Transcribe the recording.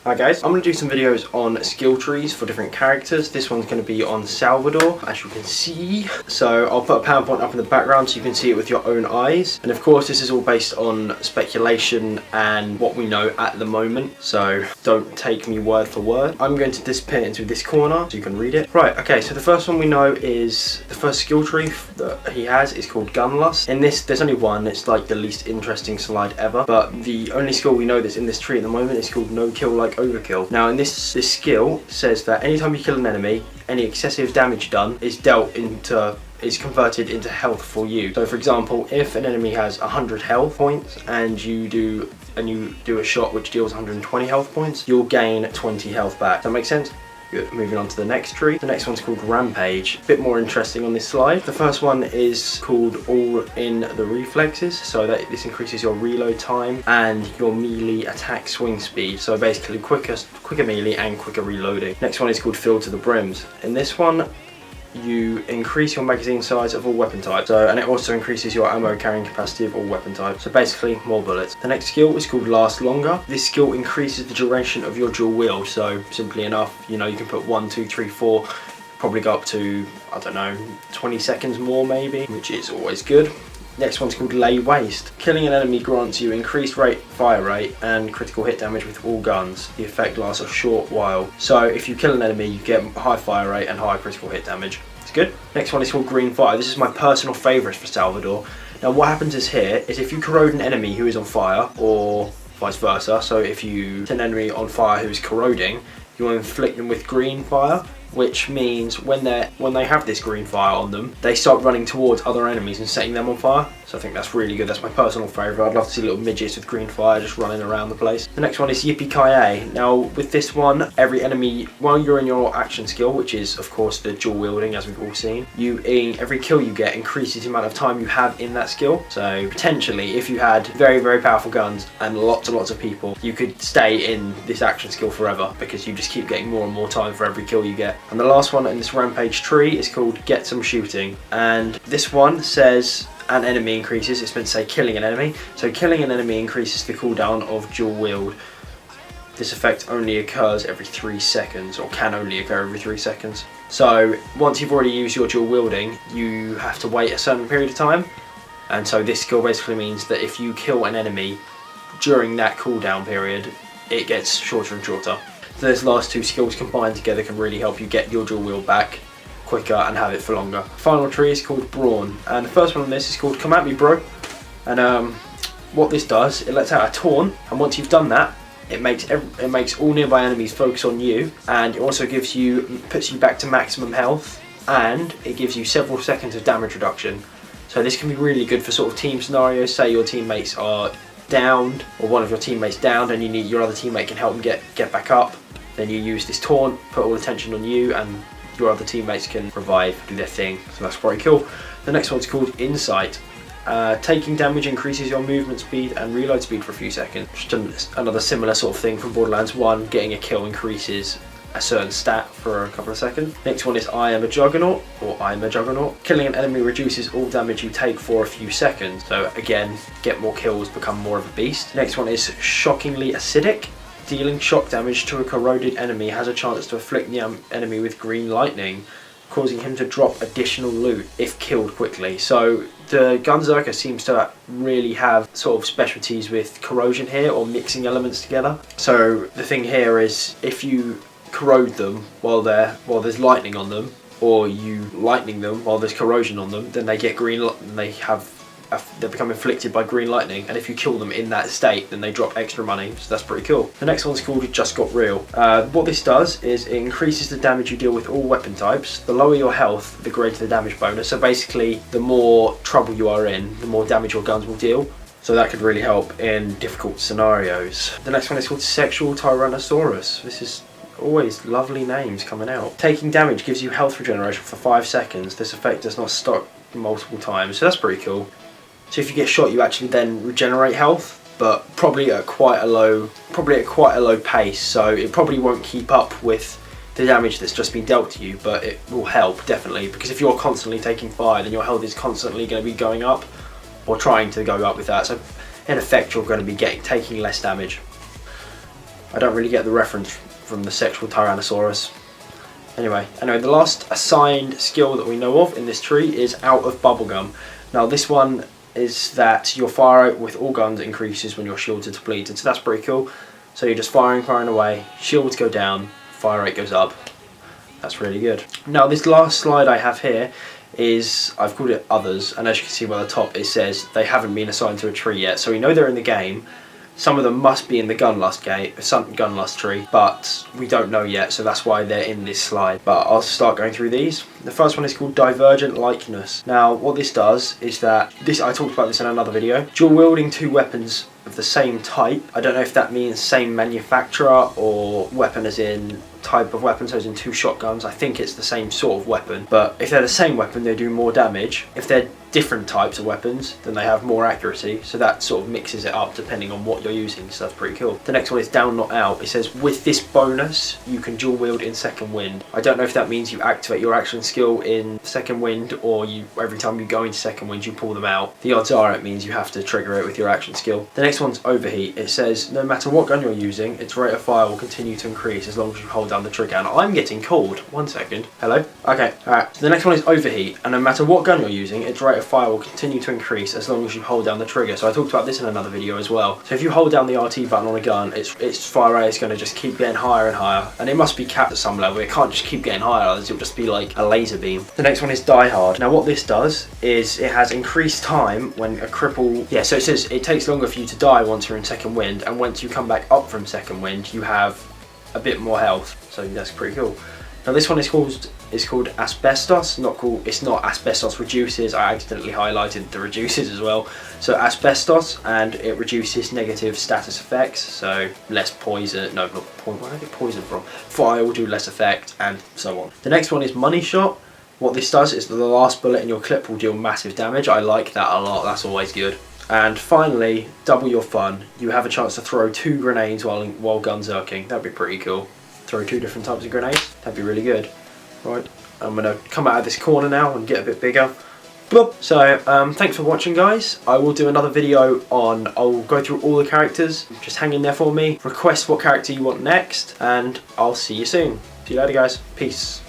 Hi guys, I'm going to do some videos on skill trees for different characters. This one's going to be on Salvador, as you can see. So I'll put a PowerPoint up in the background so you can see it with your own eyes. And of course this is all based on speculation and what we know at the moment. So don't take me word for word. I'm going to disappear into this corner so you can read it. Right, okay, so the first one we know is the first skill tree that he has is called Gunlust. In this, there's only one. It's like the least interesting slide ever. But the only skill we know that's in this tree at the moment is called No Kill Like Overkill. Now in this skill says that anytime you kill an enemy, any excessive damage done is converted into health for you. So for example, if an enemy has 100 health points and you do a shot which deals 120 health points, you'll gain 20 health back. Does that make sense? Good. Moving on to the next tree. The next one's called Rampage. A bit more interesting on this slide. The first one is called All in the Reflexes. So this increases your reload time and your melee attack swing speed. So basically quicker melee and quicker reloading. Next one is called Filled to the Brims. In this one, you increase your magazine size of all weapon types, and it also increases your ammo carrying capacity of all weapon types, so basically more bullets. The next skill is called Last Longer. This skill increases the duration of your dual wield, so simply enough, you can put 1, 2, 3, 4, probably go up to, I don't know, 20 seconds more maybe, which is always good. Next one's called Lay Waste. Killing an enemy grants you increased fire rate and critical hit damage with all guns. The effect lasts a short while. So if you kill an enemy, you get high fire rate and high critical hit damage. It's good. Next one is called Green Fire. This is my personal favourite for Salvador. Now what happens is if you corrode an enemy who is on fire, or vice versa, so if you set an enemy on fire who is corroding, you will inflict them with green fire, which means when they have this green fire on them, they start running towards other enemies and setting them on fire. So I think that's really good. That's my personal favourite. I'd love to see little midgets with green fire just running around the place. The next one is Yippee-Ki-Yay. Now with this one, every enemy, while you're in your action skill, which is of course the dual wielding as we've all seen, every kill you get increases the amount of time you have in that skill. So potentially if you had very, very powerful guns and lots and lots of people, you could stay in this action skill forever because you just keep getting more and more time for every kill you get. And the last one in this Rampage tree is called Get Some Shooting. And this one says an enemy increases. It's meant to say killing an enemy. So killing an enemy increases the cooldown of dual wield. This effect only occurs every 3 seconds, or can only occur every 3 seconds. So once you've already used your dual wielding, you have to wait a certain period of time. And so this skill basically means that if you kill an enemy during that cooldown period, it gets shorter and shorter. So those last two skills combined together can really help you get your dual wield back quicker and have it for longer. Final tree is called Brawn, and the first one on this is called Come At Me Bro. And what this does, it lets out a taunt, and once you've done that, it makes all nearby enemies focus on you, and it also puts you back to maximum health, and it gives you several seconds of damage reduction. So this can be really good for sort of team scenarios. Say your teammates are downed, or one of your teammates downed, and your other teammate can help them get back up. Then you use this taunt, put all attention on you, and your other teammates can revive, do their thing. So that's pretty cool. The next one's called Insight. Taking damage increases your movement speed and reload speed for a few seconds. Just another similar sort of thing from Borderlands 1. Getting a kill increases a certain stat for a couple of seconds. Next one is I Am a Juggernaut, or I'm a Juggernaut. Killing an enemy reduces all damage you take for a few seconds. So again, get more kills, become more of a beast. Next one is Shockingly Acidic. Dealing shock damage to a corroded enemy has a chance to afflict the enemy with green lightning, causing him to drop additional loot if killed quickly. So the Gunzerker seems to really have sort of specialties with corrosion here, or mixing elements together. So the thing here is, if you corrode them while there's lightning on them, or you lightning them while there's corrosion on them, then they get green. They become inflicted by green lightning, and if you kill them in that state, then they drop extra money, so that's pretty cool. The next one's called It Just Got Real. What this does is it increases the damage you deal with all weapon types. The lower your health, the greater the damage bonus. So basically, the more trouble you are in, the more damage your guns will deal. So that could really help in difficult scenarios. The next one is called Sexual Tyrannosaurus. This is always lovely names coming out. Taking damage gives you health regeneration for 5 seconds. This effect does not stop multiple times, so that's pretty cool. So if you get shot, you actually then regenerate health, but probably at quite a low pace. So it probably won't keep up with the damage that's just been dealt to you, but it will help definitely, because if you're constantly taking fire, then your health is constantly going to be going up, or trying to go up with that. So in effect, you're going to be taking less damage. I don't really get the reference from the sexual Tyrannosaurus. Anyway, the last assigned skill that we know of in this tree is out of bubblegum. Now this one is that your fire rate with all guns increases when your shields are depleted, so that's pretty cool. So you're just firing away, shields go down, fire rate goes up. That's really good. Now this last slide I have here is, I've called it others, and as you can see by the top it says they haven't been assigned to a tree yet, so we know they're in the game. Some of them must be in the Gunlust tree, but we don't know yet, so that's why they're in this slide. But I'll start going through these. The first one is called Divergent Likeness. Now what this does is that, I talked about this in another video, dual wielding 2 weapons of the same type. I don't know if that means same manufacturer or weapon as in type of weapon, so as in 2 shotguns. I think it's the same sort of weapon, but if they're the same weapon they do more damage. If they're different types of weapons then they have more accuracy, so that sort of mixes it up depending on what you're using, so that's pretty cool. The next one is Down Not Out. It says with this bonus you can dual wield in Second Wind. I don't know if that means you activate your action skill in Second Wind or every time you go into Second Wind you pull them out. The odds are it means you have to trigger it with your action skill. The next one's Overheat. It says no matter what gun you're using, its rate of fire will continue to increase as long as you hold down the trigger. And I'm getting cold. 1 second. Hello? Okay, alright. So the next one is Overheat, and no matter what gun you're using, its rate of fire will continue to increase as long as you hold down the trigger. So I talked about this in another video as well. So if you hold down the RT button on a gun, its fire rate is going to just keep getting higher and higher, and it must be capped at some level. It can't just keep getting higher, otherwise it'll just be like a laser beam. The next one is Die Hard. Now what this does is it has increased time when a cripple... Yeah, so it says it takes longer for you to die once you're in Second Wind, and once you come back up from Second Wind you have a bit more health, so that's pretty cool. Now this one is called Asbestos. It's not Asbestos Reduces. I accidentally highlighted the reduces as well. So Asbestos, and it reduces negative status effects, so less poison. No, not poison. Where did I get poison from? Fire will do less effect, and so on. The next one is Money Shot. What this does is that the last bullet in your clip will deal massive damage. I like that a lot. That's always good. And finally, Double Your Fun. You have a chance to throw 2 grenades while gunzerking. That'd be pretty cool. Throw 2 different types of grenades. That'd be really good. Right, I'm gonna come out of this corner now and get a bit bigger. Bloop. So, thanks for watching, guys. I will do another video I'll go through all the characters. Just hang in there for me. Request what character you want next, and I'll see you soon. See you later, guys. Peace.